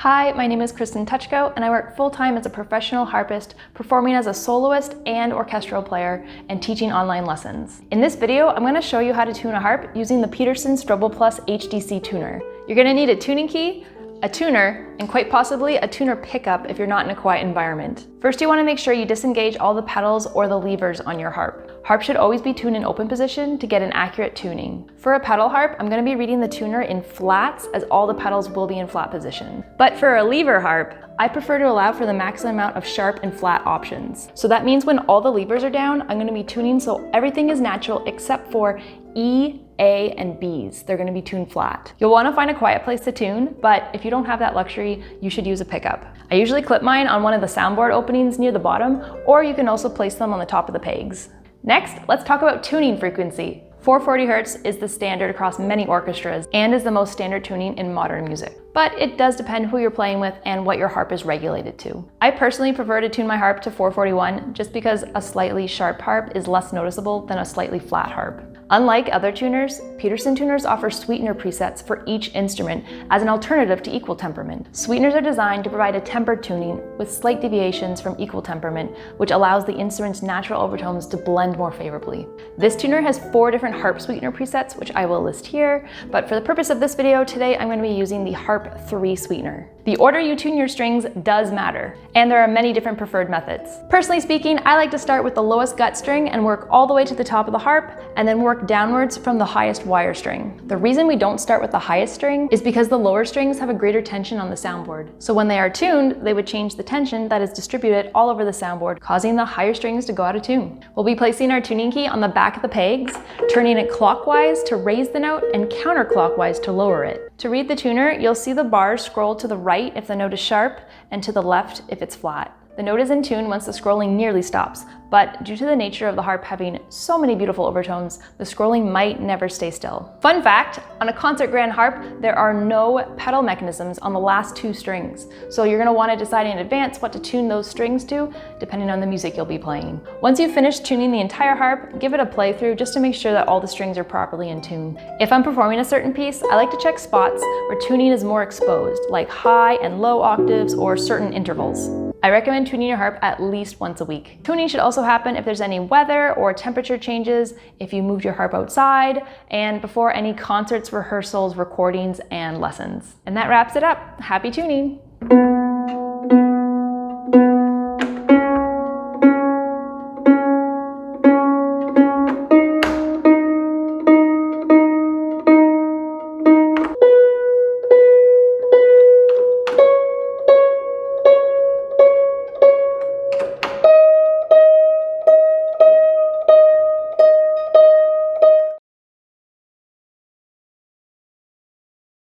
Hi, my name is Kristen Tuchko, and I work full-time as a professional harpist, performing as a soloist and orchestral player, and teaching online lessons. In this video, I'm going to show you how to tune a harp using the Peterson Strobo Plus HDC tuner. You're going to need a tuning key, a tuner, and quite possibly a tuner pickup if you're not in a quiet environment. First, you want to make sure you disengage all the pedals or the levers on your harp. Harp should always be tuned in open position to get an accurate tuning. For a pedal harp, I'm going to be reading the tuner in flats as all the pedals will be in flat position. But for a lever harp, I prefer to allow for the maximum amount of sharp and flat options. So that means when all the levers are down, I'm going to be tuning so everything is natural except for E, A, and B's. They're going to be tuned flat. You'll want to find a quiet place to tune, but if you don't have that luxury, you should use a pickup. I usually clip mine on one of the soundboard openings near the bottom, or you can also place them on the top of the pegs. Next, let's talk about tuning frequency. 440 Hz is the standard across many orchestras and is the most standard tuning in modern music. But it does depend who you're playing with and what your harp is regulated to. I personally prefer to tune my harp to 441 just because a slightly sharp harp is less noticeable than a slightly flat harp. Unlike other tuners, Peterson tuners offer sweetener presets for each instrument as an alternative to equal temperament. Sweeteners are designed to provide a tempered tuning with slight deviations from equal temperament, which allows the instrument's natural overtones to blend more favorably. This tuner has 4 different Harp sweetener presets, which I will list here, but for the purpose of this video today, I'm going to be using the Harp 3 sweetener. The order you tune your strings does matter, and there are many different preferred methods. Personally speaking, I like to start with the lowest gut string and work all the way to the top of the harp, and then work downwards from the highest wire string. The reason we don't start with the highest string is because the lower strings have a greater tension on the soundboard. So when they are tuned, they would change the tension that is distributed all over the soundboard, causing the higher strings to go out of tune. We'll be placing our tuning key on the back of the pegs, turning it clockwise to raise the note and counterclockwise to lower it. To read the tuner, you'll see the bars scroll to the right if the note is sharp and to the left if it's flat. The note is in tune once the scrolling nearly stops, but due to the nature of the harp having so many beautiful overtones, the scrolling might never stay still. Fun fact, on a concert grand harp, there are no pedal mechanisms on the last 2 strings, so you're going to want to decide in advance what to tune those strings to, depending on the music you'll be playing. Once you've finished tuning the entire harp, give it a playthrough just to make sure that all the strings are properly in tune. If I'm performing a certain piece, I like to check spots where tuning is more exposed, like high and low octaves or certain intervals. I recommend tuning your harp at least once a week. Tuning should also happen if there's any weather or temperature changes, if you moved your harp outside, and before any concerts, rehearsals, recordings, and lessons. And that wraps it up. Happy tuning!